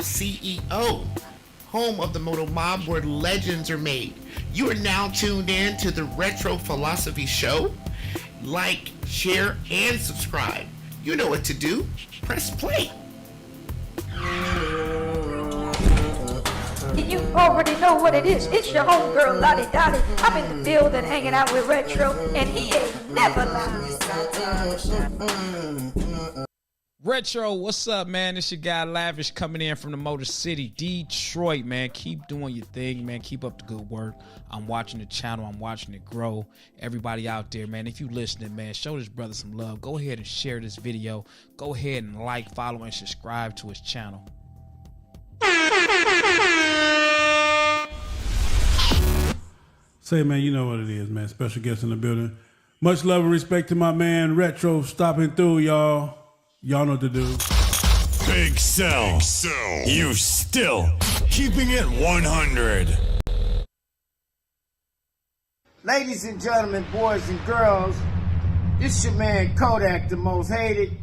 Hop CEO, home of the Moto Mob where legends are made. You are now tuned in to the Retro Philosophy Show. Like, share, and subscribe. You know what to do. Press play. You already know what it is. It's your homegirl, Lottie, Dottie. I'm in the building hanging out with Retro, and he ain't never lying. Retro, what's up, man? It's your guy Lavish coming in from the Motor City, Detroit, man. Keep doing your thing, man. Keep up the good work. I'm watching the channel. I'm watching it grow. Everybody out there, man, if you listening, man, show this brother some love. Go ahead and share this video. Go ahead and like, follow, and subscribe to his channel. Say, man, you know what it is, man. Special guest in the building. Much love and respect to my man Retro stopping through, y'all. Y'all know what to do. Big Cell. You still keeping it 100. Ladies and gentlemen, boys and girls, this your man Kodak, the most hated,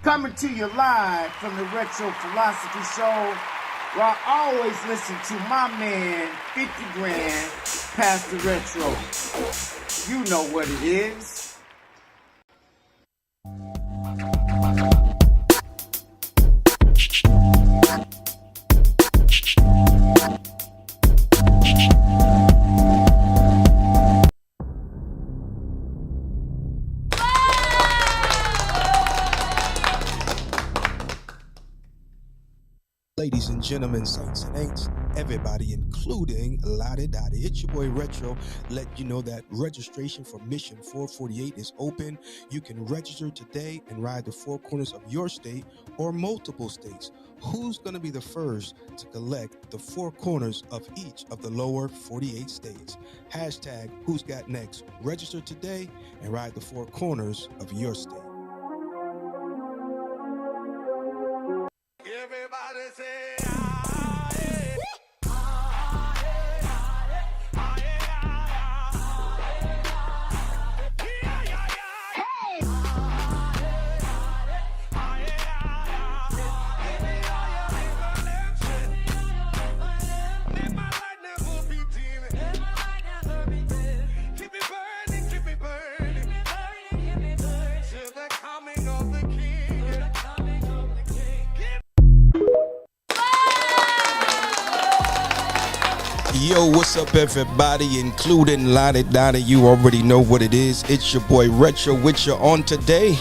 coming to you live from the Retro Philosophy Show, where I always listen to my man, 50 Grand, Pastor Retro. You know what it is. Ladies and gentlemen, saints and ain'ts, everybody, including Lottie Dottie. It's your boy Retro. Let you know that registration for Mission 448 is open. You can register today and ride the four corners of your state or multiple states. Who's going to be the first to collect the four corners of each of the lower 48 states? Hashtag Who's Got Next. Register today and ride the four corners of your state. Yo, what's up, everybody, including Lottie Dottie? You already know what it is. It's your boy Retro with you on today.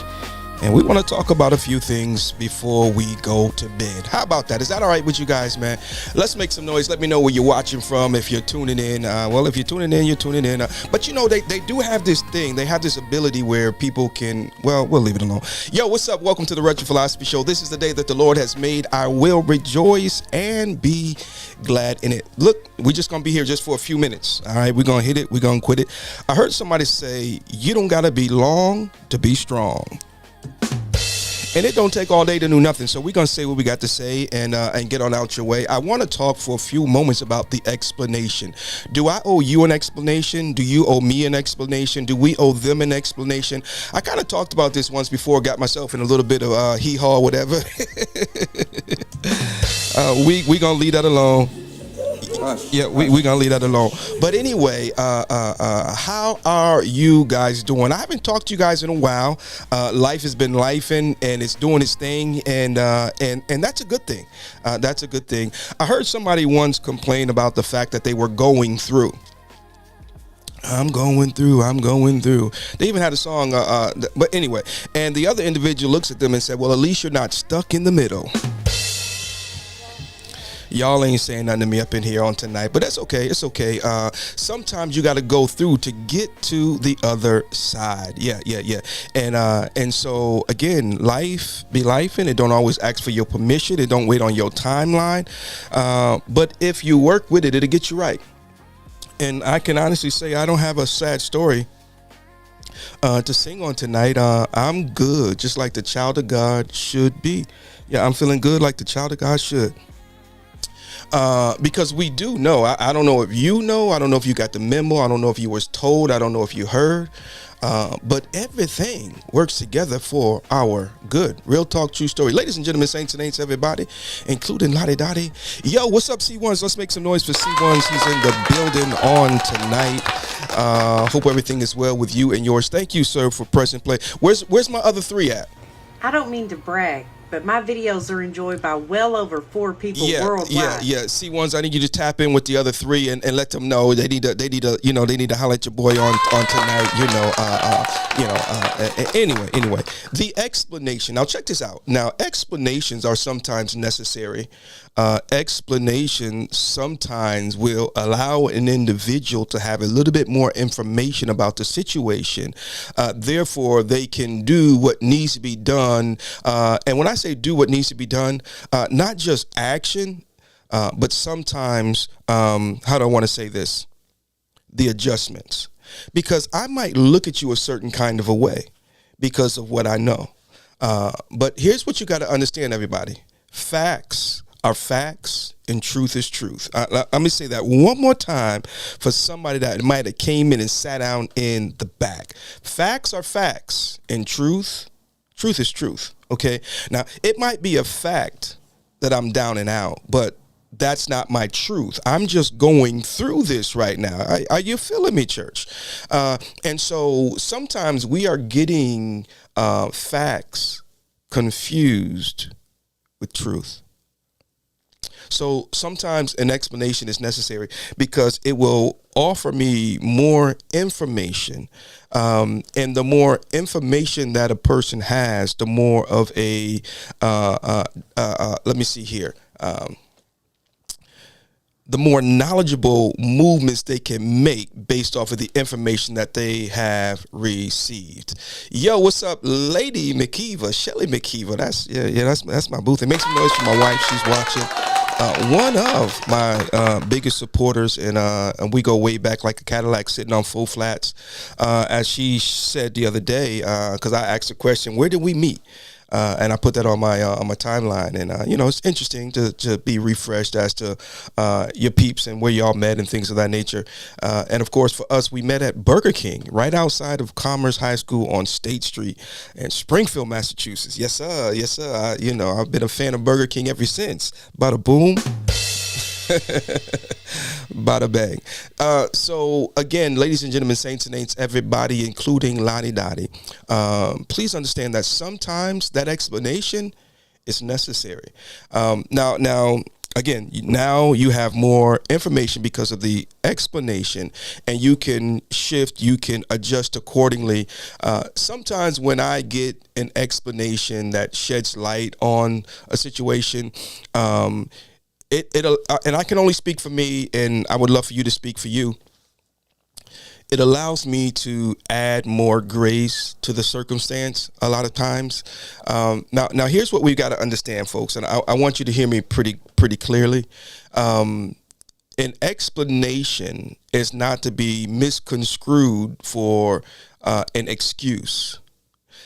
And we want to talk about a few things before we go to bed. How about that? Is that all right with you guys, man? Let's make some noise. Let me know where you're watching from. If you're tuning in, well, if you're tuning in, you're tuning in. But you know, they do have this thing. They have this ability where people can, well, we'll leave it alone. Yo, what's up? Welcome to the Retro Philosophy Show. This is the day that the Lord has made. I will rejoice and be glad in it. Look, we're just going to be here just for a few minutes. All right, we're going to hit it. We're going to quit it. I heard somebody say, you don't got to be long to be strong. And it don't take all day to do nothing. So we're going to say what we got to say and get on out your way. I want to talk for a few moments about the explanation. Do I owe you an explanation? Do you owe me an explanation? Do we owe them an explanation? I kind of talked about this once before, got myself in a little bit of hee-haw, whatever. We going to leave that alone. Yeah, we're going to leave that alone. But anyway, how are you guys doing? I haven't talked to you guys in a while. Life has been lifing and it's doing its thing. And that's a good thing. That's a good thing. I heard somebody once complain about the fact that they were going through. I'm going through. They even had a song. But anyway, and the other individual looks at them and said, well, at least you're not stuck in the middle. Y'all ain't saying nothing to me up in here on tonight, but that's okay. It's okay. Sometimes you got to go through to get to the other side. Yeah. And so again, life be life, and it don't always ask for your permission. It don't wait on your timeline. But if you work with it, it'll get you right. And I can honestly say I don't have a sad story to sing on tonight. I'm good, just like the child of God should be. Yeah, I'm feeling good like the child of God should. Because we do know. I don't know if you know. I don't know if you got the memo. I don't know if you was told. I don't know if you heard. But everything works together for our good. Real talk, true story. Ladies and gentlemen, saints and ain'ts, everybody, including Lottie Dottie. Yo, what's up, C1s? Let's make some noise for C1s. He's in the building on tonight. Hope everything is well with you and yours. Thank you, sir, for pressing play. Where's my other three at? I don't mean to brag, but my videos are enjoyed by well over 4 people worldwide. Yeah. C1s, I need you to tap in with the other three and let them know they need to holler at your boy on tonight. Anyway, the explanation. Now check this out. Now explanations are sometimes necessary. Explanation sometimes will allow an individual to have a little bit more information about the situation. Therefore, they can do what needs to be done. And when I say do what needs to be done, not just action, but sometimes, how do I want to say this? The adjustments. Because I might look at you a certain kind of a way because of what I know. But here's what you got to understand, everybody. Facts are facts and truth is truth. Let me say that one more time for somebody that might have came in and sat down in the back. Facts are facts and truth is truth. Okay. Now it might be a fact that I'm down and out, but that's not my truth. I'm just going through this right now. Are you feeling me, church? And so sometimes we are getting facts confused with truth. So sometimes an explanation is necessary because it will offer me more information. And the more information that a person has, the more of a, let me see here. The more knowledgeable movements they can make based off of the information that they have received. Yo, what's up, Lady McKeeva, Shelly McKeeva? That's my booth. It makes some noise for my wife. She's watching. One of my biggest supporters, and we go way back like a Cadillac sitting on full flats. As she said the other day, because I asked the question, where did we meet? And I put that on my timeline, and it's interesting to be refreshed as to your peeps and where y'all met and things of that nature. And of course, for us, we met at Burger King right outside of Commerce High School on State Street in Springfield, Massachusetts. Yes, sir. Yes, sir. I've been a fan of Burger King ever since. Bada boom. Bada bang. So again, ladies and gentlemen, saints and ain'ts, everybody, including Lottie Dottie, please understand that sometimes that explanation is necessary. Now, again, now you have more information because of the explanation, and you can shift, you can adjust accordingly. Sometimes when I get an explanation that sheds light on a situation, and I can only speak for me, and I would love for you to speak for you. It allows me to add more grace to the circumstance a lot of times. Now here's what we've got to understand, folks, and I want you to hear me pretty clearly. An explanation is not to be misconstrued for an excuse.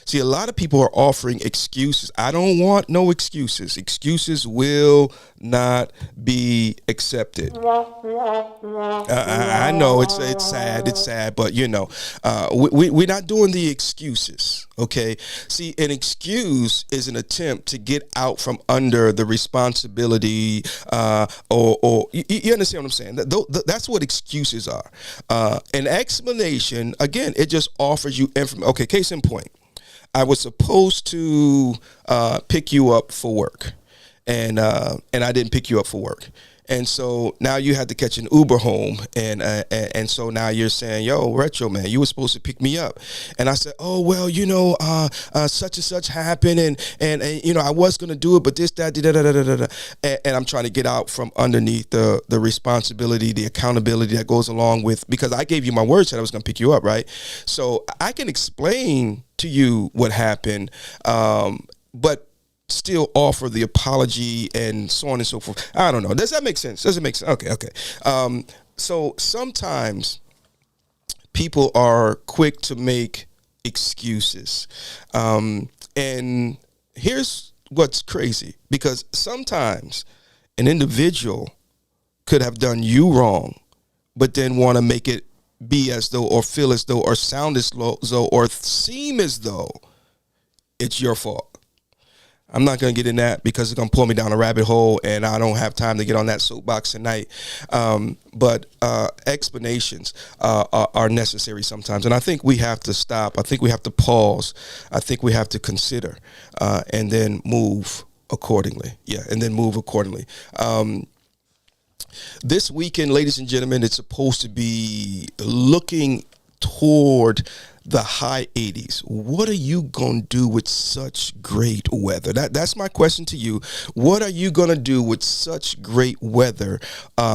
See, a lot of people are offering excuses. I don't want no excuses. Excuses will not be accepted. I know it's sad, but we're not doing the excuses. Okay. See, an excuse is an attempt to get out from under the responsibility, or you understand what I'm saying? That's what excuses are. An explanation, again, it just offers you information. Okay, case in point. I was supposed to pick you up for work, and I didn't pick you up for work. And so now you had to catch an Uber home, and so now you're saying, yo, Retro, man, you were supposed to pick me up. And I said, oh, well, such and such happened, and I was going to do it, but this, that, da. And I'm trying to get out from underneath the responsibility, the accountability that goes along with, because I gave you my word, said I was going to pick you up, right? So I can explain to you what happened, but still offer the apology and so on and so forth. I don't know. Does that make sense? Does it make sense? Okay. So sometimes people are quick to make excuses. And here's what's crazy, because sometimes an individual could have done you wrong, but then want to make it be as though, or feel as though, or sound as though, or seem as though it's your fault. I'm not going to get in that because it's going to pull me down a rabbit hole, and I don't have time to get on that soapbox tonight. But explanations are necessary sometimes. And I think we have to stop. I think we have to pause. I think we have to consider and then move accordingly. Yeah, and then move accordingly. This weekend, ladies and gentlemen, it's supposed to be looking toward the high 80s. What are you going to do with such great weather? That's my question to you. What are you going to do with such great weather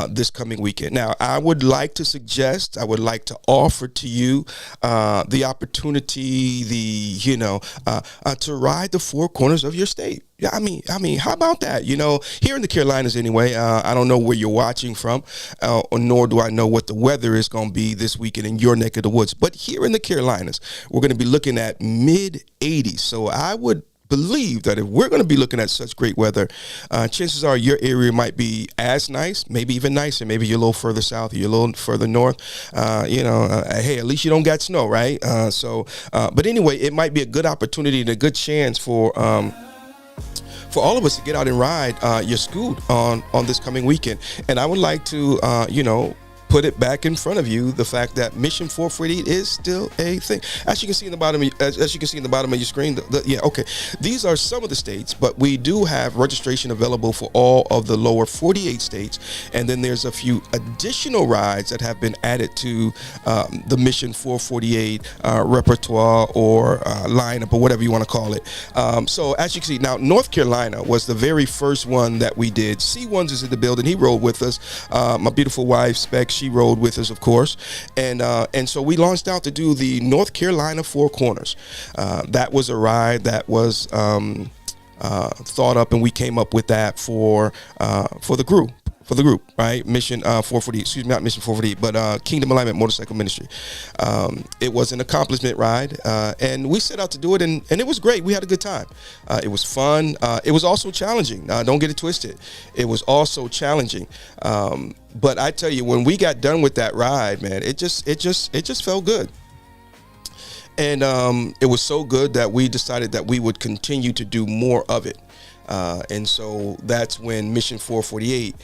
this coming weekend? Now, I would like to suggest, I would like to offer to you the opportunity, to ride the four corners of your state. Yeah, I mean, how about that? Here in the Carolinas anyway, I don't know where you're watching from, or nor do I know what the weather is going to be this weekend in your neck of the woods. But here in the Carolinas, we're going to be looking at mid 80s. So I would believe that if we're going to be looking at such great weather, chances are your area might be as nice, maybe even nicer. Maybe you're a little further south, you're a little further north. Hey, at least you don't got snow, right? But anyway, it might be a good opportunity and a good chance for all of us to get out and ride your scoot on this coming weekend. And I would like to, put it back in front of you, the fact that Mission 448 is still a thing. As you can see in the bottom, as you can see in the bottom of your screen, these are some of the states, but we do have registration available for all of the lower 48 states, and then there's a few additional rides that have been added to the Mission 448 repertoire or lineup, or whatever you want to call it. So as you can see, now North Carolina was the very first one that we did. C1s is in the building. He rode with us. My beautiful wife, Spec, she rode with us, of course, and so we launched out to do the North Carolina Four Corners. That was a ride that was thought up, and we came up with that for the group. Right? Mission 448, excuse me, not Mission 448, but Kingdom Alignment Motorcycle Ministry. It was an accomplishment ride, and we set out to do it, and it was great. We had a good time. It was fun. It was also challenging. Don't get it twisted. It was also challenging. But I tell you, when we got done with that ride, man, it just felt good. And it was so good that we decided that we would continue to do more of it. And so that's when Mission 448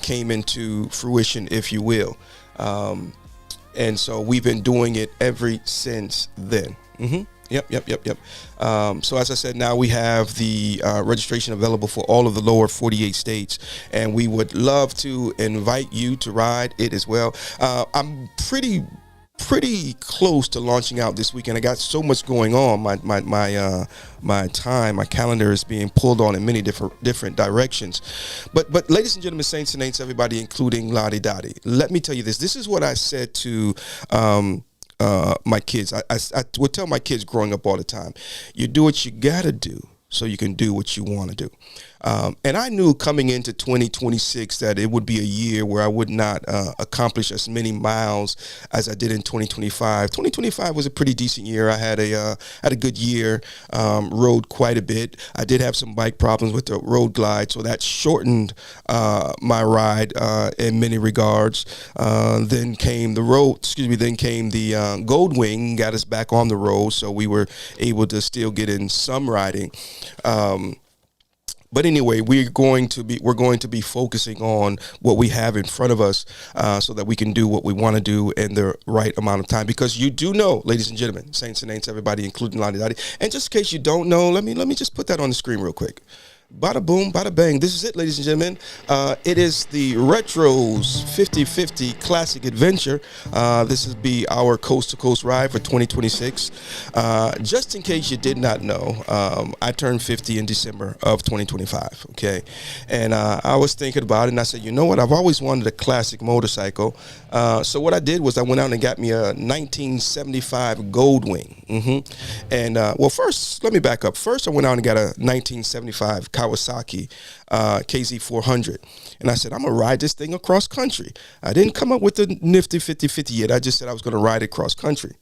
came into fruition, if you will. And so we've been doing it ever since then. Yep. So as I said, now we have the registration available for all of the lower 48 states, and we would love to invite you to ride it as well. I'm pretty close to launching out this weekend. I got so much going on. My calendar is being pulled on in many different directions. But ladies and gentlemen, saints and ain'ts, everybody, including Lottie, Dottie, let me tell you this. This is what I said to my kids. I would tell my kids growing up all the time, you do what you gotta do so you can do what you want to do. And I knew coming into 2026 that it would be a year where I would not accomplish as many miles as I did in 2025. 2025 was a pretty decent year. I had a good year, rode quite a bit. I did have some bike problems with the road glide, so that shortened my ride in many regards. Then came the Gold Wing, got us back on the road, so we were able to still get in some riding. But anyway, we're going to be focusing on what we have in front of us, so that we can do what we want to do in the right amount of time. Because you do know, ladies and gentlemen, saints and ain'ts, everybody, including Lottie, Dottie. And just in case you don't know, let me just put that on the screen real quick. Bada boom, bada bang. This is it, ladies and gentlemen. It is the Retros 50/50 Classic Adventure. This will be our coast-to-coast ride for 2026. Just in case you did not know, I turned 50 in December of 2025, okay? And I was thinking about it, and I said, you know what? I've always wanted a classic motorcycle. So what I did was I went out and got me a 1975 Gold Wing. And, well, first, let me back up. First, I went out and got a 1975 Kawasaki KZ400, and I said, I'm gonna ride this thing across country. I didn't come up with the nifty 50/50 yet. I just said I was gonna ride it cross country.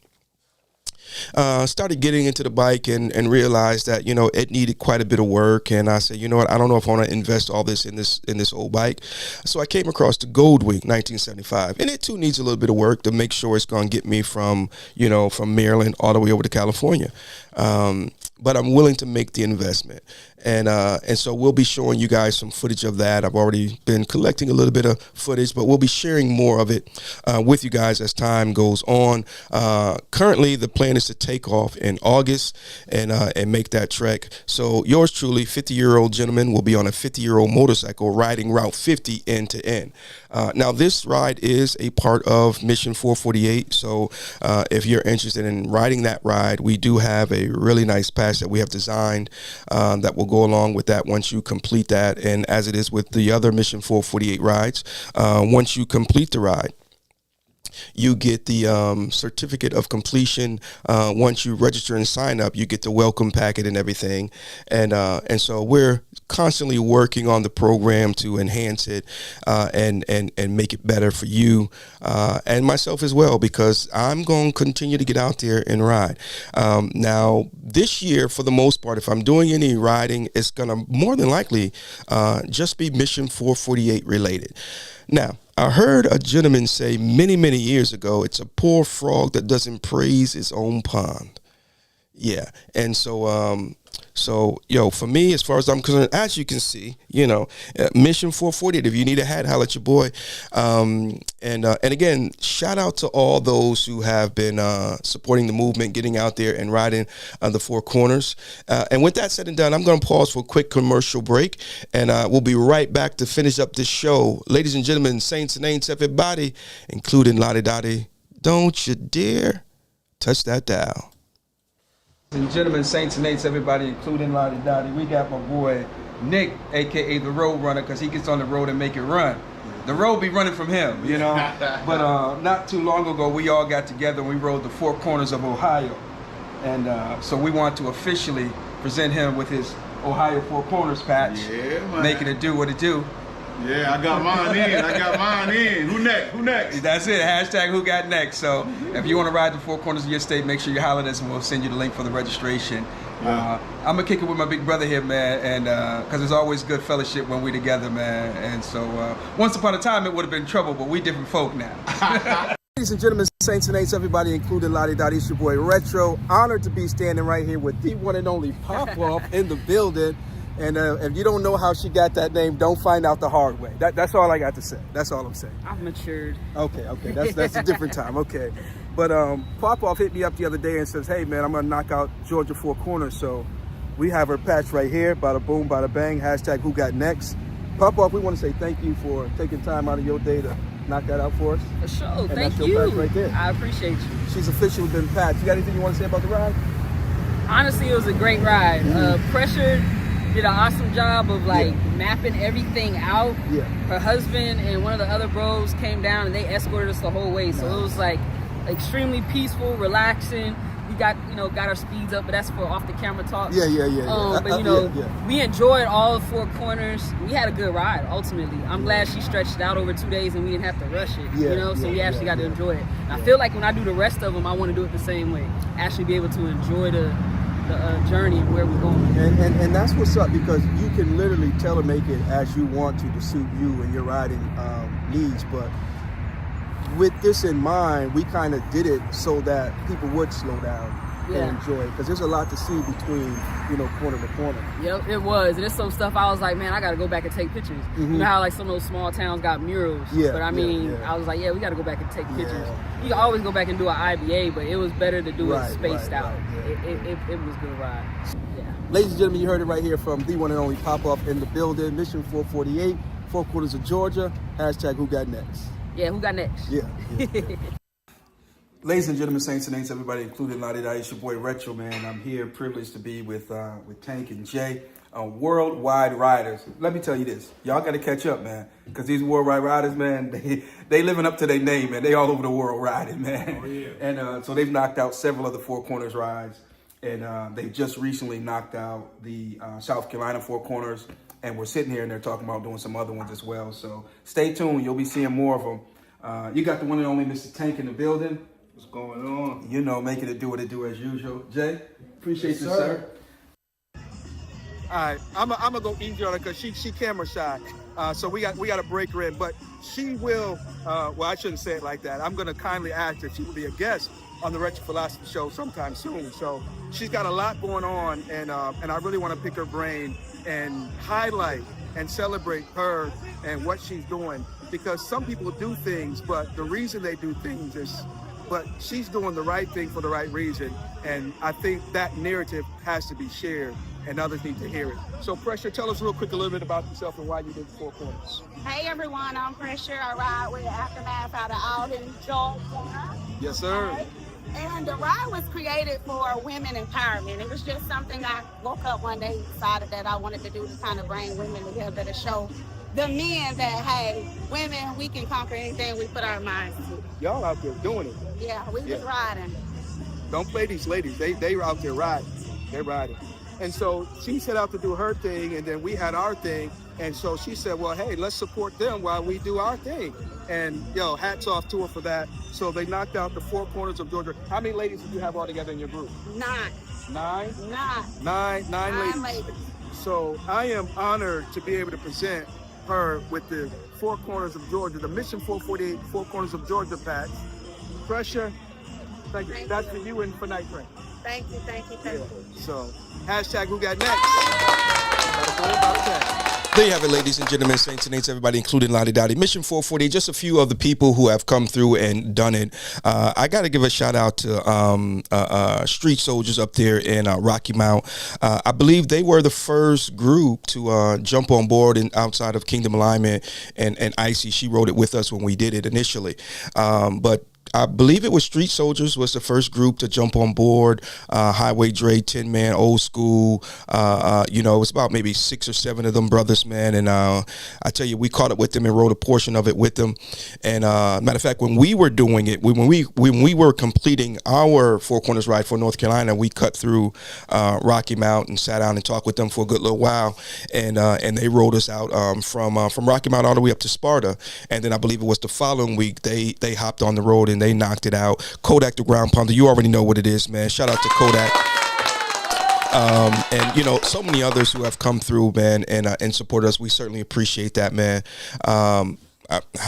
Started getting into the bike and realized that, it needed quite a bit of work. And I said, you know what, I don't know if I want to invest all this in this old bike. So I came across the Goldwing 1975, and it too needs a little bit of work to make sure it's going to get me from Maryland all the way over to California. But I'm willing to make the investment. And so we'll be showing you guys some footage of that. I've already been collecting a little bit of footage, but we'll be sharing more of it with you guys as time goes on. Currently, the plan is to take off in August and make that trek. So yours truly, 50-year-old gentleman, will be on a 50-year-old motorcycle riding Route 50 end to end. Now, this ride is a part of Mission 448. So if you're interested in riding that ride, we do have a really nice patch that we have designed that will go along with that once you complete that. And as it is with the other Mission 448 rides, once you complete the ride, you get the certificate of completion. Once you register and sign up, you get the welcome packet and everything. And so we're constantly working on the program to enhance it and make it better for you and myself as well, because I'm going to continue to get out there and ride. Now, this year, for the most part, if I'm doing any riding, it's going to more than likely just be Mission 448 related. Now, I heard a gentleman say many, many years ago, it's a poor frog that doesn't praise its own pond. Yeah. And so, for me, as far as I'm concerned, as you can see, Mission 448, if you need a hat, holla at your boy. And again, shout out to all those who have been supporting the movement, getting out there and riding the Four Corners. And with that said and done, I'm going to pause for a quick commercial break, and we'll be right back to finish up this show. Ladies and gentlemen, saints and ain'ts, everybody, including Lottie Dottie, don't you dare touch that dial. And gentlemen, saints and ain'ts, everybody, including Lottie Dottie, we got my boy Nick, aka the Road Runner, because he gets on the road and make it run. The road be running from him, But not too long ago, we all got together and we rode the Four Corners of Ohio. And so we want to officially present him with his Ohio Four Corners patch, making it do what it do. Yeah, I got mine in. Who next? That's it. Hashtag who got next. So if you want to ride the Four Corners of your state, make sure you holler at us and we'll send you the link for the registration. I'm going to kick it with my big brother here, man, and because there's always good fellowship when we together, man. And so once upon a time, it would have been trouble, but we different folk now. Ladies and gentlemen, saints and ain'ts, everybody, including Lottie Dottie, it's your boy Retro. Honored to be standing right here with the one and only Pop-Off in the building. And if you don't know how she got that name, don't find out the hard way. That's all I got to say. That's all I'm saying. I've matured. Okay. That's a different time. Okay. But Pop-Off hit me up the other day and says, hey, man, I'm going to knock out Georgia Four Corners. So we have her patch right here. Bada boom, bada bang. Hashtag who got next. Pop-Off, we want to say thank you for taking time out of your day to knock that out for us. For sure. And thank that's you. Your patch right there. I appreciate you. She's officially been patched. You got anything you want to say about the ride? Honestly, it was a great ride. Pressured. Did an awesome job of mapping everything out. Yeah. Her husband and one of the other bros came down and they escorted us the whole way. So it was extremely peaceful, relaxing. We got our speeds up, but that's for off the camera talk. Yeah. But we enjoyed all 4 corners. We had a good ride. Ultimately, I'm glad she stretched it out over 2 days and we didn't have to rush it. So we actually got to enjoy it. And I feel like when I do the rest of them, I want to do it the same way. Actually, be able to enjoy the journey and where we're going. And that's what's up, because you can literally make it as you want to suit you and your riding needs. But with this in mind, we kind of did it so that people would slow down and enjoy it, because there's a lot to see between corner to corner. Yep, it was. And there's some stuff I was like, man, I got to go back and take pictures. Mm-hmm. You know how some of those small towns got murals. But I was like, we got to go back and take pictures. You can always go back and do an IBA, but it was better to do it spaced out. It was a good ride. Yeah. Ladies and gentlemen, you heard it right here from the one and only Pop-Off in the building. Mission 448, Four Corners of Georgia. Hashtag who got next. Yeah, who got next? Yeah. Ladies and gentlemen, saints and ain'ts, everybody, including Lottie Dottie, it's your boy Retro, man. I'm here, privileged to be with Tank and Jay, worldwide riders. Let me tell you this, y'all got to catch up, man, because these worldwide riders, man, they living up to their name, man. They all over the world riding, man. Oh, yeah. And so they've knocked out several of the Four Corners rides, and they just recently knocked out the South Carolina Four Corners, and we're sitting here and they're talking about doing some other ones as well. So stay tuned, you'll be seeing more of them. You got the one and only Mr. Tank in the building. What's going on? You know, making it do what it do as usual. Jay, appreciate you, sir. All right, I'm gonna go easy on her because she camera shy, so we got to break her in. But she will. Well, I shouldn't say it like that. I'm gonna kindly ask if she will be a guest on the Retro Philosophy Show sometime soon. So she's got a lot going on, and I really want to pick her brain and highlight and celebrate her and what she's doing, because some people do things, but the reason they do things is. But she's doing the right thing for the right reason, and I think that narrative has to be shared, and others need to hear it. So, Pressure, tell us real quick a little bit about yourself and why you did Four Corners. Hey everyone, I'm Pressure. I ride with Aftermath out of Alden, Georgia. Yes, sir. Okay. And the ride was created for women empowerment. It was just something I woke up one day and decided that I wanted to do to kind of bring women together to show the men that, hey, women, we can conquer anything we put our minds to. Y'all out there doing it. Yeah, we was riding. Don't play these ladies. They out there riding. They're riding. And so she set out to do her thing, and then we had our thing. And so she said, well, hey, let's support them while we do our thing. And, hats off to her for that. So they knocked out the Four Corners of Georgia. How many ladies did you have all together in your group? 9. 9? 9. Nine ladies. So I am honored to be able to present her with the Four Corners of Georgia, the Mission 448 Four Corners of Georgia patch. Pressure, thank you. That's for you and for Night Train. Thank you. So, hashtag who got next? There you have it, ladies and gentlemen, saints and aids, everybody, including Lottie Dottie. Mission 440, just a few of the people who have come through and done it. I got to give a shout out to Street Soldiers up there in Rocky Mount. I believe they were the first group to jump on board outside of Kingdom Alignment, and Icy, she wrote it with us when we did it initially. But I believe it was Street Soldiers was the first group to jump on board. Highway Dre, 10-man, old school. It was about maybe 6 or 7 of them brothers, man. And I tell you, we caught up with them and wrote a portion of it with them. And matter of fact, when we were doing it, when we were completing our Four Corners ride for North Carolina, we cut through Rocky Mount and sat down and talked with them for a good little while. And they rolled us out from Rocky Mount all the way up to Sparta. And then I believe it was the following week they hopped on the road and they knocked it out. Kodak the Ground Pounder, you already know what it is, man. Shout out to Kodak. And so many others who have come through, man, and supported us. We certainly appreciate that, man. I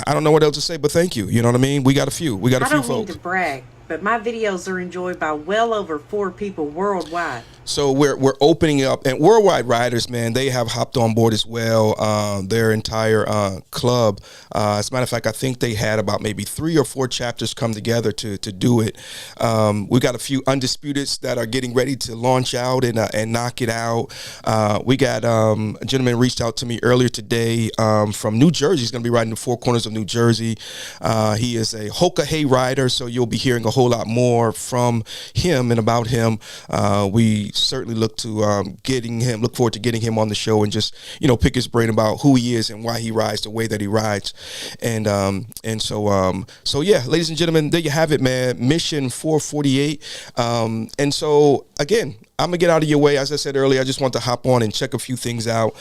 don't know what else to say, but thank you. You know what I mean? We got a few. We got a few folks. I don't mean to brag, but my videos are enjoyed by well over 4 people worldwide. So we're opening up, and Worldwide Riders, man, they have hopped on board as well. Their entire club. As a matter of fact, I think they had about maybe 3 or 4 chapters come together to do it. We got a few Undisputeds that are getting ready to launch out and knock it out. We got a gentleman reached out to me earlier today from New Jersey. He's going to be riding the Four Corners of New Jersey. He is a Hoka Hay rider, so you'll be hearing a whole lot more from him and about him. We certainly look forward to getting him on the show and just pick his brain about who he is and why he rides the way that he rides. And so yeah, ladies and gentlemen, there you have it, man. Mission 448. And so again, I'm gonna get out of your way. As I said earlier, I just want to hop on and check a few things out.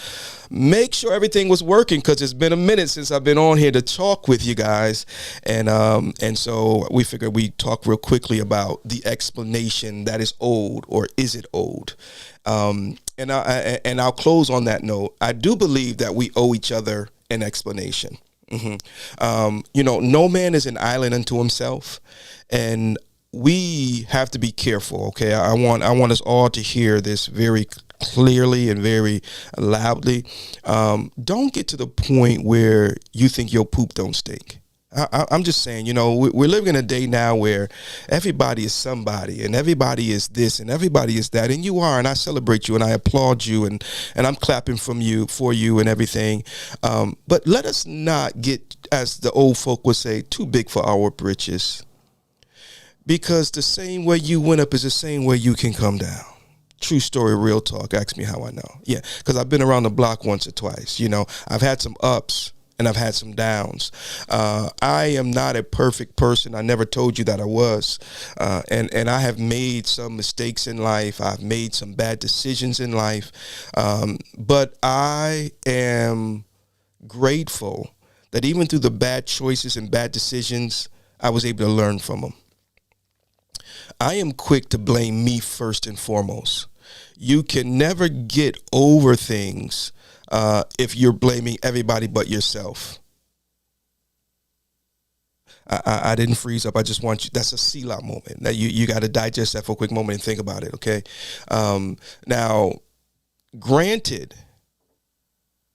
Make sure everything was working, because it's been a minute since I've been on here to talk with you guys. And so we figured we'd talk real quickly about the explanation that is old, or is it old? And I'll close on that note. I do believe that we owe each other an explanation. No man is an island unto himself, and we have to be careful. Okay, I want us all to hear this very clearly and very loudly. Don't get to the point where you think your poop don't stink. I'm just saying, we're living in a day now where everybody is somebody, and everybody is this, and everybody is that, and you are, and I celebrate you, and I applaud you, and I'm clapping for you and everything. But let us not get, as the old folk would say, too big for our britches, because the same way you went up is the same way you can come down. True story, real talk. Ask me how I know. Yeah, because I've been around the block once or twice. I've had some ups and I've had some downs. I am not a perfect person. I never told you that I was. And I have made some mistakes in life. I've made some bad decisions in life. But I am grateful that even through the bad choices and bad decisions, I was able to learn from them. I am quick to blame me first and foremost. You can never get over things if you're blaming everybody but yourself. I didn't freeze up. I just want you. That's a Selah moment. Now you got to digest that for a quick moment and think about it. Okay. Now, granted,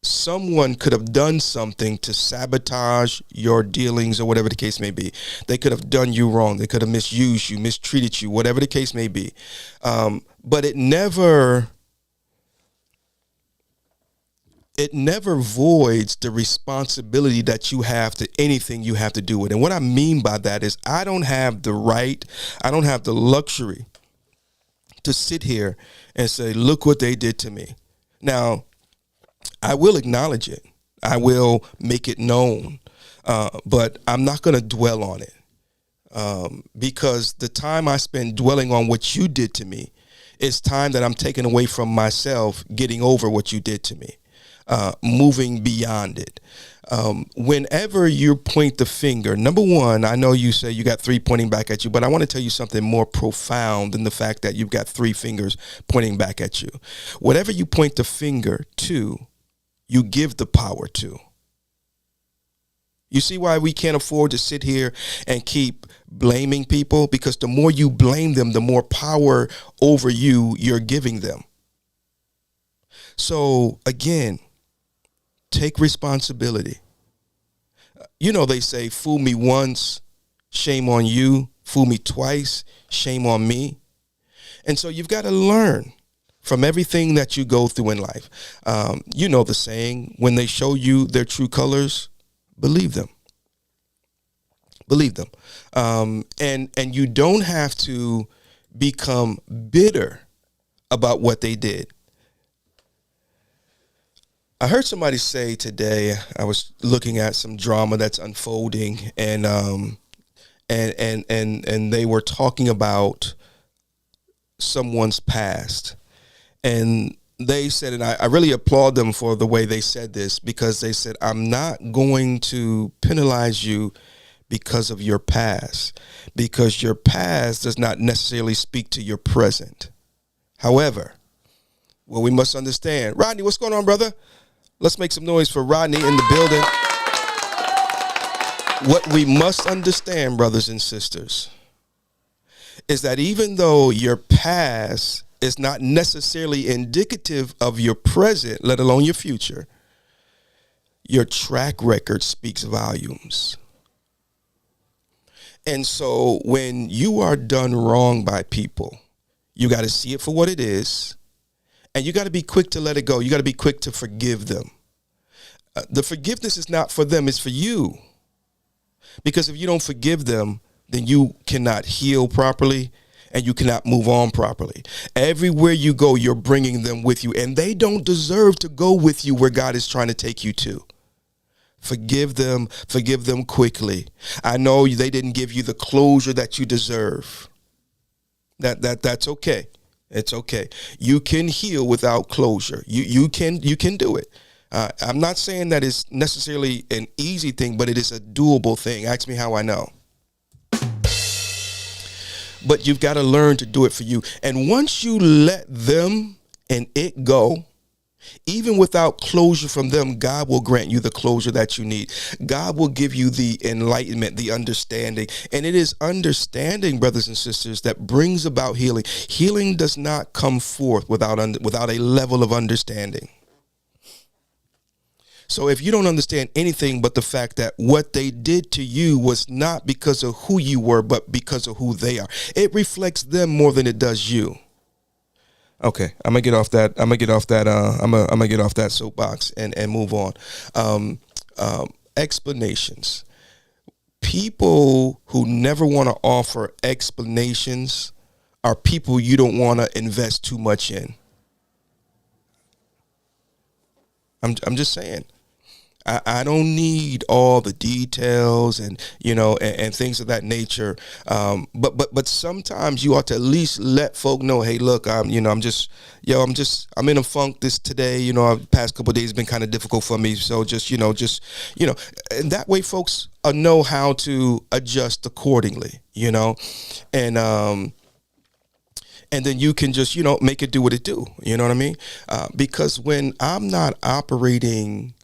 someone could have done something to sabotage your dealings or whatever the case may be. They could have done you wrong. They could have misused you, mistreated you, whatever the case may be. But it never voids the responsibility that you have to anything you have to do with. And what I mean by that is I don't have the right, I don't have the luxury to sit here and say, look what they did to me. Now, I will acknowledge it. I will make it known. But I'm not going to dwell on it. Because the time I spend dwelling on what you did to me is time that I'm taking away from myself, getting over what you did to me. Moving beyond it. Whenever you point the finger, number one, I know you say you got three pointing back at you, but I want to tell you something more profound than the fact that you've got three fingers pointing back at you. Whatever you point the finger to, you give the power to. You see why we can't afford to sit here and keep blaming people? Because the more you blame them, the more power over you're giving them. So again, take responsibility. You know, they say, fool me once, shame on you. Fool me twice, shame on me. And so you've got to learn from everything that you go through in life. You know the saying, when they show you their true colors, believe them. Believe them. And you don't have to become bitter about what they did. I heard somebody say today, I was looking at some drama that's unfolding, and they were talking about someone's past. And they said, and I really applaud them for the way they said this, because they said, I'm not going to penalize you because of your past, because your past does not necessarily speak to your present. However, well, we must understand. Rodney, what's going on, brother? Let's make some noise for Rodney in the building. What we must understand, brothers and sisters, is that even though your past is not necessarily indicative of your present, let alone your future, your track record speaks volumes. And so when you are done wrong by people, you got to see it for what it is. And you got to be quick to let it go. You got to be quick to forgive them. The forgiveness is not for them, it's for you. Because if you don't forgive them, then you cannot heal properly and you cannot move on properly. Everywhere you go, you're bringing them with you, and they don't deserve to go with you where God is trying to take you to. Forgive them quickly. I know they didn't give you the closure that you deserve. That's okay. It's okay. You can heal without closure. You can do it. I'm not saying that it's necessarily an easy thing, but it is a doable thing. Ask me how I know. But you've got to learn to do it for you. And once you let them and it go, even without closure from them, God will grant you the closure that you need. God will give you the enlightenment, the understanding. And it is understanding, brothers and sisters, that brings about healing. Healing does not come forth without a level of understanding. So if you don't understand anything but the fact that what they did to you was not because of who you were, but because of who they are, it reflects them more than it does you. Okay, I'm gonna get off that. I'm gonna get off that soapbox and move on. Explanations. People who never want to offer explanations are people you don't want to invest too much in. I'm just saying. I don't need all the details and things of that nature. But sometimes you ought to at least let folk know, hey, look, I'm in a funk this today. The past couple of days have been kind of difficult for me. So just and that way folks know how to adjust accordingly, and and then you can just, make it do what it do. You know what I mean? Because when I'm not operating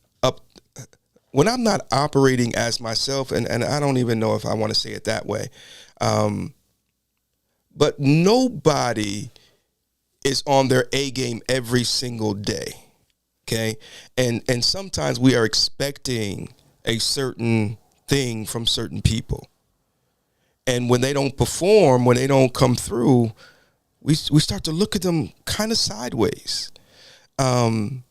as myself, and I don't even know if I want to say it that way, but nobody is on their A game every single day. Okay. And sometimes we are expecting a certain thing from certain people. And when they don't perform, when they don't come through, we start to look at them kind of sideways. And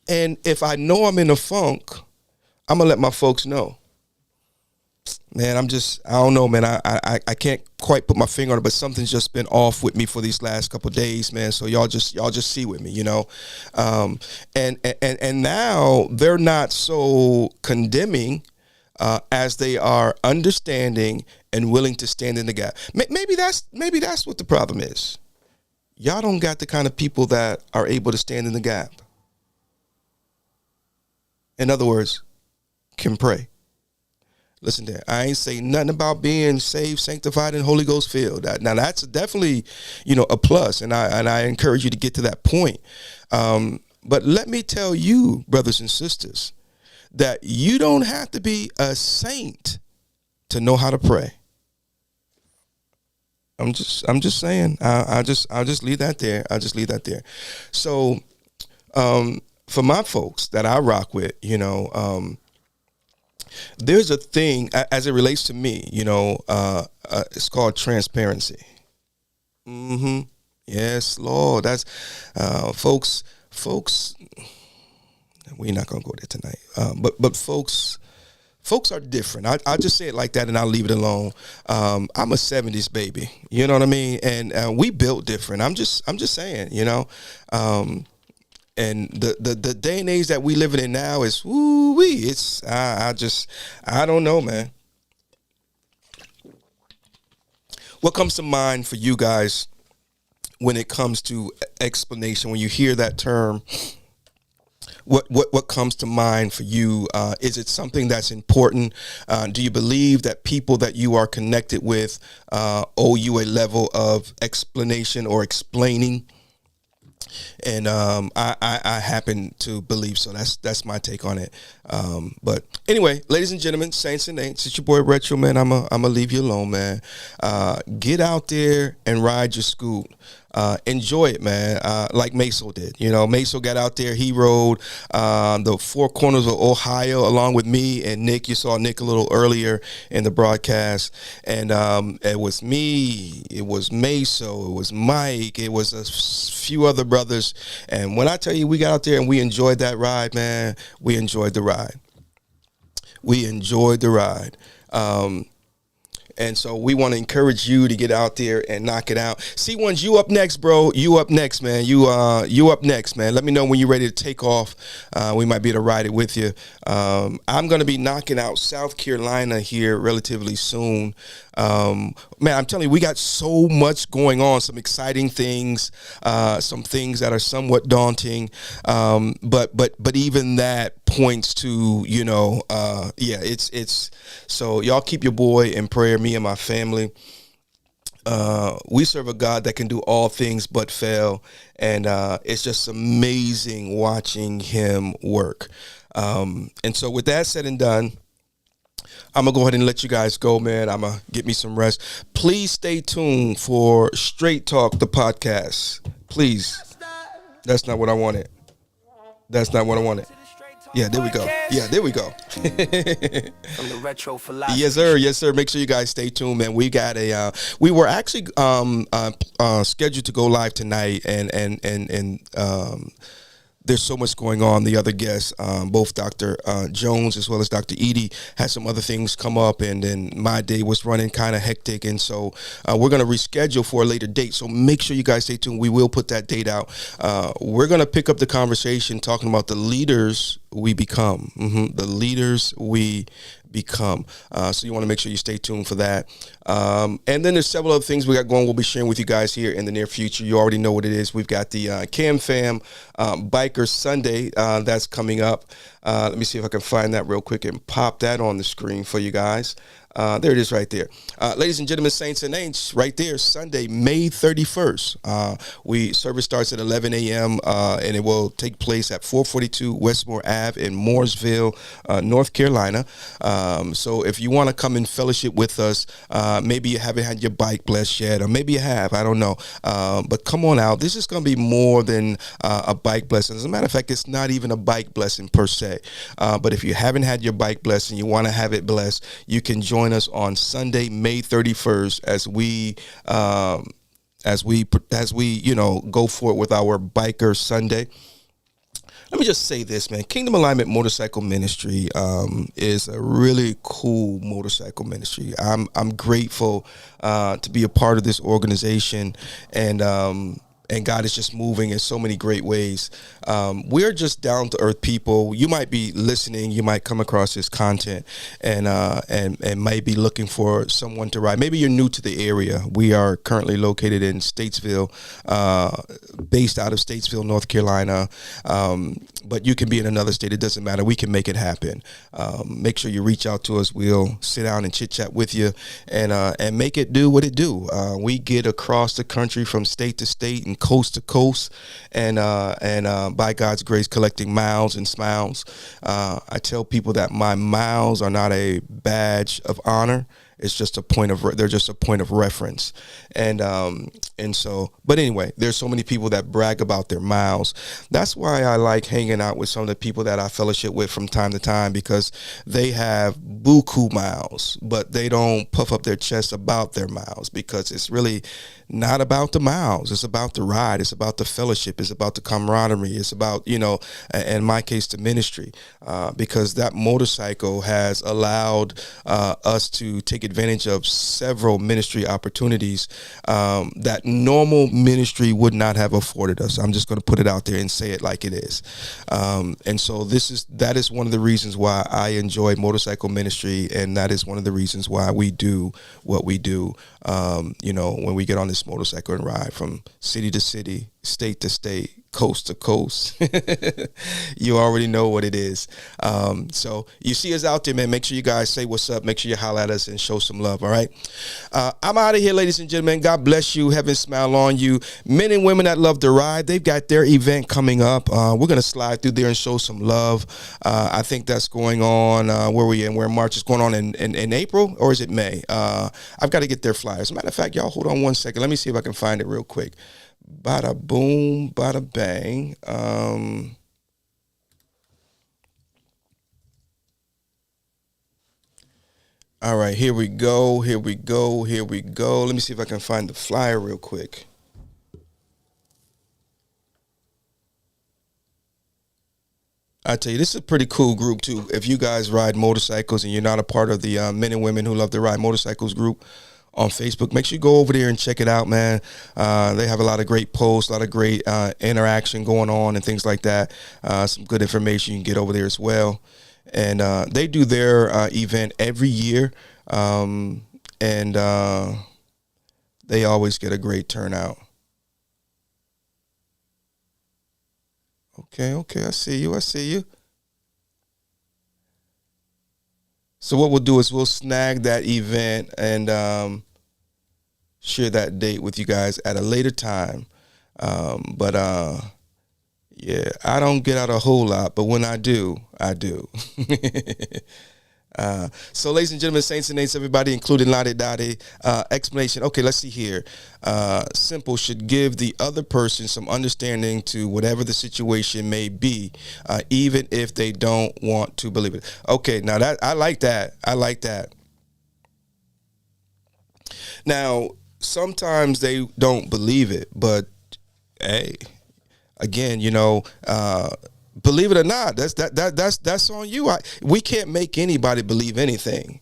if I know I'm in a funk, I'm going to let my folks know. Man, I don't know, man. I can't quite put my finger on it, but something's just been off with me for these last couple of days, man. So y'all just see with me, And now they're not so condemning as they are understanding and willing to stand in the gap. Maybe that's what the problem is. Y'all don't got the kind of people that are able to stand in the gap. In other words, can pray. Listen there, I ain't say nothing about being saved, sanctified, and Holy Ghost filled. Now that's definitely, a plus, and I encourage you to get to that point. But let me tell you, brothers and sisters, that you don't have to be a saint to know how to pray. I'm just saying. I'll just leave that there. I'll just leave that there. So, for my folks that I rock with, there's a thing as it relates to me, it's called transparency. Yes, Lord. That's folks. We're not gonna go there tonight. But folks are different. I'll just say it like that, and I'll leave it alone. I'm a '70s baby. You know what I mean? And we built different. I'm just saying. And the day and age that we living in now is woo-wee. It's I don't know, man. What comes to mind for you guys when it comes to explanation? When you hear that term, what comes to mind for you? Is it something that's important? Do you believe that people that you are connected with owe you a level of explanation or explaining? And I happen to believe so. That's my take on it. But anyway, ladies and gentlemen, saints and ain'ts, it's your boy Retro, man. I'm gonna leave you alone, man. Get out there and ride your scoot. Enjoy it, man. Like Meso did. Meso got out there. He rode the four corners of Ohio along with me and Nick. You saw Nick a little earlier in the broadcast. And it was me. It was Meso. It was Mike. It was a few other brothers. And when I tell you we got out there and we enjoyed that ride, man, we enjoyed the ride. We enjoyed the ride. And so we want to encourage you to get out there and knock it out. C1s, you up next, bro. You up next, man. You up next, man. Let me know when you're ready to take off. We might be able to ride it with you. I'm going to be knocking out South Carolina here relatively soon. Man, I'm telling you, we got so much going on, some exciting things, some things that are somewhat daunting. But even that points to, it's so y'all keep your boy in prayer, me and my family. We serve a God that can do all things but fail. And it's just amazing watching him work. And so with that said and done, I'm going to go ahead and let you guys go, man. I'm going to get me some rest. Please stay tuned for Straight Talk, the podcast. Please. That's not what I wanted. That's not what I wanted. Yeah, there we go. Yeah, there we go. From the retro philosophy. Yes, sir. Yes, sir. Make sure you guys stay tuned, man. We got we were actually scheduled to go live tonight, and there's so much going on. The other guests, both Dr. Jones as well as Dr. Edie, had some other things come up, and then my day was running kind of hectic, and so we're going to reschedule for a later date. So make sure you guys stay tuned. We will put that date out. We're going to pick up the conversation talking about the leaders we become. The leaders we become. So you want to make sure you stay tuned for that. And then there's several other things we got going. We'll be sharing with you guys here in the near future. You already know what it is. We've got the Cam Fam Biker Sunday that's coming up. Let me see if I can find that real quick and pop that on the screen for you guys. There it is right there. Ladies and gentlemen, saints and ain'ts, right there, Sunday, May 31st. Service starts at 11 a.m. And it will take place at 442 Westmore Ave in Mooresville, North Carolina. So if you want to come and fellowship with us, maybe you haven't had your bike blessed yet, or maybe you have, I don't know. But come on out. This is going to be more than a bike blessing. As a matter of fact, it's not even a bike blessing per se. But if you haven't had your bike blessed and you want to have it blessed, you can join us on Sunday, May 31st, as we go for it with our Biker Sunday. Let me just say this, man. Kingdom Alignment Motorcycle Ministry is a really cool motorcycle ministry. I'm grateful to be a part of this organization, and God is just moving in so many great ways. We're just down to earth people. You might be listening. You might come across this content and might be looking for someone to ride. Maybe you're new to the area. We are currently located in Statesville, based out of Statesville, North Carolina. But you can be in another state. It doesn't matter. We can make it happen. Make sure you reach out to us. We'll sit down and chit chat with you and make it do what it do. We get across the country from state to state and coast to coast, and by God's grace, collecting miles and smiles. I tell people that my miles are not a badge of honor. It's just they're just a point of reference. And so, but anyway, there's so many people that brag about their miles. That's why I like hanging out with some of the people that I fellowship with from time to time, because they have buku miles, but they don't puff up their chest about their miles, because it's really not about the miles. It's about the ride. It's about the fellowship. It's about the camaraderie. It's about, in my case, the ministry, because that motorcycle has allowed us to take advantage of several ministry opportunities that normal ministry would not have afforded us. I'm just going to put it out there and say it like it is. And so that is one of the reasons why I enjoy motorcycle ministry, and that is one of the reasons why we do what we do. When we get on this motorcycle and ride from city to city, state to state, coast to coast. You already know what it is. So you see us out there, man. Make sure you guys say what's up. Make sure you holler at us and show some love. All right. I'm out of here, ladies and gentlemen. God bless you. Heaven smile on you. Men and women that love to ride, they've got their event coming up. We're going to slide through there and show some love. I think that's going on where March is going on in April, or is it May? I've got to get their flyers. As a matter of fact, y'all hold on one second. Let me see if I can find it real quick. Bada boom, bada bang. All right, here we go. Let me see if I can find the flyer real quick. I tell you, this is a pretty cool group too. If you guys ride motorcycles and you're not a part of the Men and Women Who Love to Ride Motorcycles group on Facebook, make sure you go over there and check it out, man. They have a lot of great posts, a lot of great interaction going on and things like that. Some good information you can get over there as well. And they do their event every year, and they always get a great turnout. Okay, I see you. So what we'll do is we'll snag that event and share that date with you guys at a later time. Yeah, I don't get out a whole lot, but when I do, I do. So, ladies and gentlemen, saints and ain'ts, everybody, including Lottie, Dottie, explanation. Okay, let's see here. Simple should give the other person some understanding to whatever the situation may be, even if they don't want to believe it. Okay, now I like that. Now, sometimes they don't believe it, but hey, again, believe it or not, that's on you. We can't make anybody believe anything,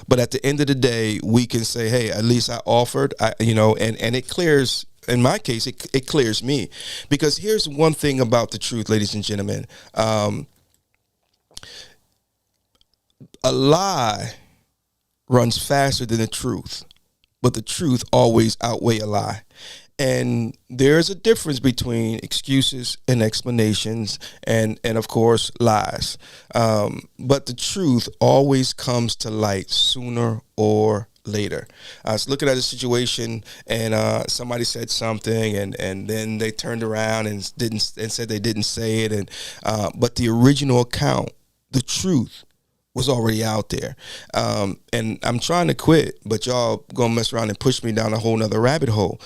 but at the end of the day, we can say, hey, at least I offered, and it clears. In my case, it clears me, because here's one thing about the truth, ladies and gentlemen. A lie runs faster than the truth, but the truth always outweighs a lie. And there's a difference between excuses and explanations and of course, lies. But the truth always comes to light sooner or later. I was looking at a situation and somebody said something and then they turned around and said they didn't say it. But the original account, the truth, was already out there. And I'm trying to quit, but y'all gonna mess around and push me down a whole nother rabbit hole.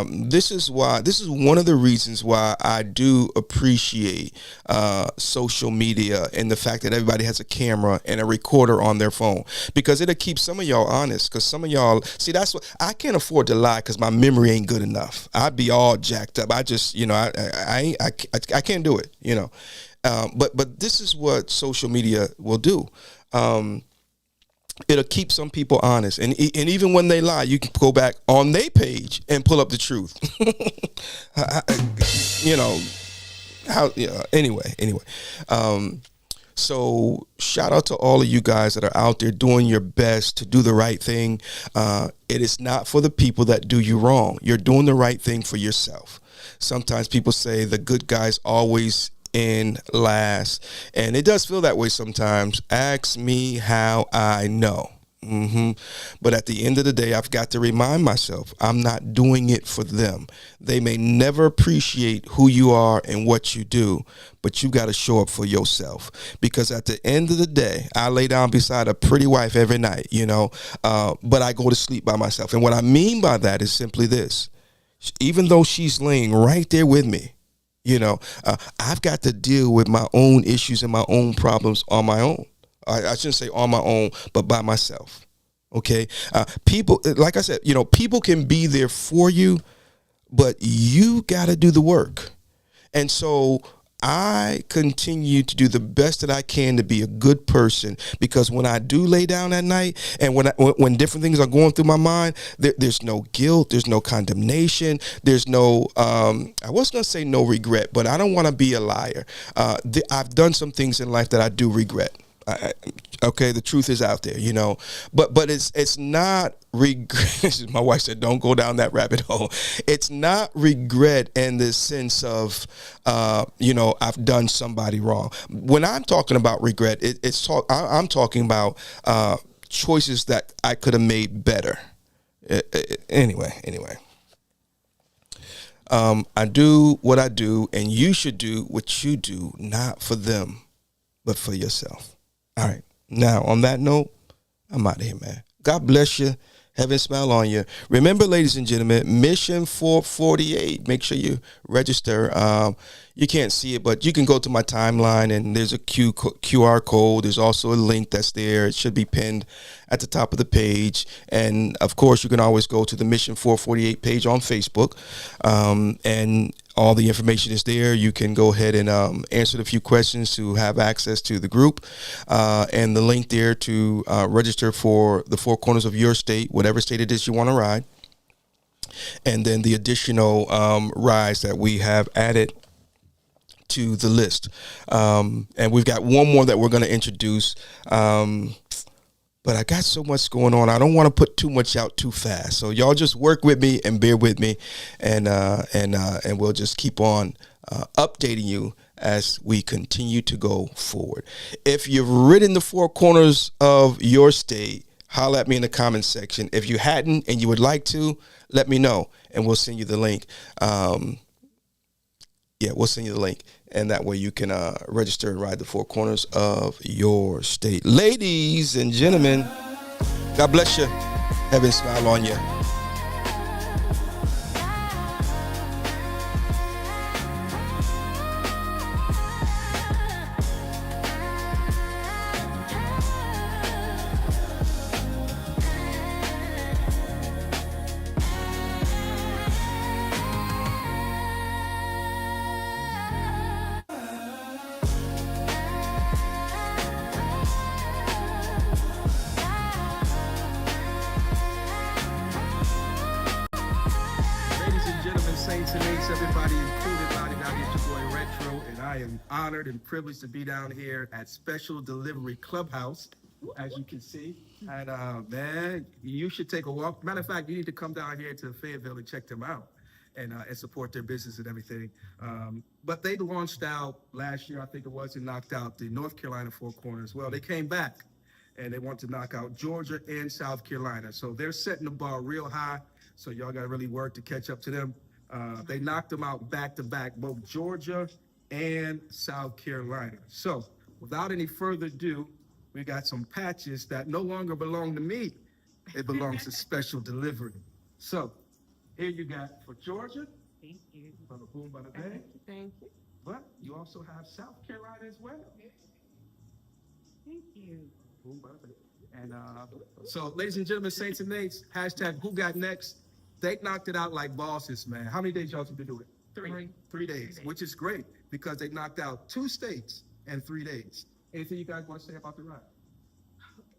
This is one of the reasons why I do appreciate social media and the fact that everybody has a camera and a recorder on their phone, because it'll keep some of y'all honest. Because some of y'all, see, that's what I can't afford to lie, because my memory ain't good enough. I'd be all jacked up. I just, I can't do it, But this is what social media will do. It'll keep some people honest, and even when they lie, you can go back on their page and pull up the truth. Anyway. So shout out to all of you guys that are out there doing your best to do the right thing. It is not for the people that do you wrong. You're doing the right thing for yourself. Sometimes people say the good guys always in last, and it does feel that way sometimes. Ask me how I know. But at the end of the day, I've got to remind myself I'm not doing it for them. They may never appreciate who you are and what you do, but you got to show up for yourself, because at the end of the day, I lay down beside a pretty wife every night, but I go to sleep by myself. And what I mean by that is simply this: even though she's laying right there with me, I've got to deal with my own issues and my own problems on my own. I shouldn't say on my own, but by myself. Okay. People, like I said, people can be there for you, but you got to do the work. And so I continue to do the best that I can to be a good person, because when I do lay down at night and when different things are going through my mind, there's no guilt, there's no condemnation, there's no, I was going to say no regret, but I don't want to be a liar. I've done some things in life that I do regret. Okay, the truth is out there, but it's not regret. My wife said, don't go down that rabbit hole. It's not regret in the sense of, I've done somebody wrong. When I'm talking about regret, I'm talking about choices that I could have made better. Anyway. I do what I do, and you should do what you do, not for them, but for yourself. All right. Now, on that note, I'm out of here, man. God bless you. Heaven smile on you. Remember, ladies and gentlemen, Mission 448. Make sure you register. You can't see it, but you can go to my timeline, and there's a QR code. There's also a link that's there. It should be pinned at the top of the page. And, of course, you can always go to the Mission 448 page on Facebook, and all the information is there. You can go ahead and answer a few questions to have access to the group, and the link there to register for the Four Corners of your state, whatever state it is you want to ride, and then the additional rides that we have added to the list. And we've got one more that we're going to introduce. But I got so much going on. I don't want to put too much out too fast. So y'all just work with me and bear with me, and we'll just keep on updating you as we continue to go forward. If you've ridden the Four Corners of your state, holler at me in the comments section. If you hadn't and you would like to, let me know, and we'll send you the link. We'll send you the link, and that way you can register and ride the Four Corners of your state. Ladies and gentlemen, God bless you. Heaven smile on you. Everybody, including Lottie, Dottie, it's your boy Retro, and I am honored and privileged to be down here at Special Delivery Clubhouse, as you can see. And man, you should take a walk. Matter of fact, you need to come down here to Fayetteville and check them out. and support their business and everything. But they launched out last year, I think it was, and knocked out the North Carolina Four Corners. Well, they came back and they want to knock out Georgia and South Carolina. So they're setting the bar real high. So y'all got to really work to catch up to them. They knocked them out back to back, both Georgia and South Carolina. So without any further ado, we got some patches that no longer belong to me. It belongs to special delivery. So here you got for Georgia. Thank you. Bada boom, bada bang. Thank you. But you also have South Carolina as well. Thank you. Boom, bada bang. And so, ladies and gentlemen, Saints and Nates, hashtag Who Got Next. They knocked it out like bosses, man. How many days y'all been doing it? 3. 3 days, which is great because they knocked out 2 states in 3 days. Anything you guys want to say about the ride?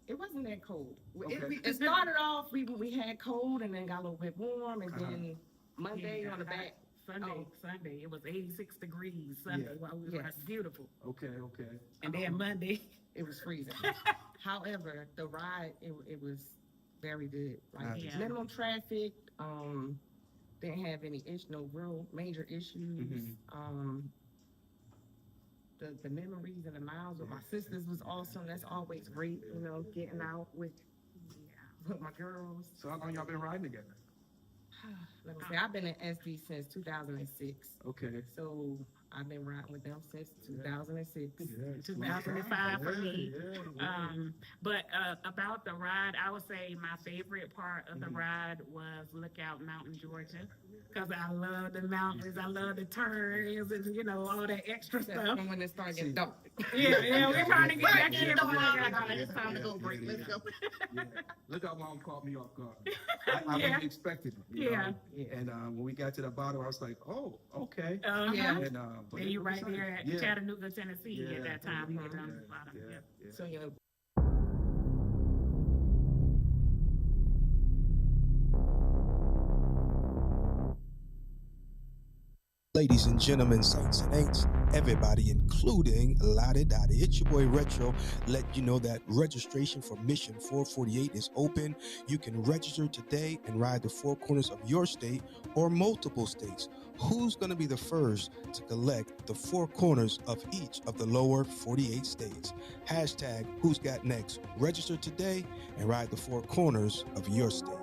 It wasn't that cold. Okay. It started off, we had cold and then got a little bit warm, and then Monday on the back. Sunday, it was 86 degrees Sunday while we were beautiful. Okay. And then Monday, it was freezing. However, the ride, it was very good. Like minimum traffic, didn't have any no real major issues. The memories and the miles with my sisters was awesome. That's always great, you know, getting out with my girls. So how long y'all been riding together? Let me see, I've been in SD since 2006. Okay. So I've been riding with them since 2006. 2005 for me. But about the ride, I would say my favorite part of the ride was Lookout Mountain, Georgia, because I love the mountains, I love the turns, and you know all that extra stuff. When it started getting dark. Yeah, we're trying to get back in the vlog. It's time to go break. Let's go. Lookout Mountain caught me off guard. I wasn't expecting it. You know? And when we got to the bottom, I was like, oh, okay. And you're right there at Chattanooga, Tennessee at that time. You get down to the bottom. So, you know. Ladies and gentlemen, Saints and Ain'ts, everybody, including Lottie Dottie. It's your boy Retro. Let you know that registration for Mission 448 is open. You can register today and ride the 4 corners of your state or multiple states. Who's going to be the first to collect the 4 corners of each of the lower 48 states? Hashtag Who's Got Next. Register today and ride the 4 corners of your state.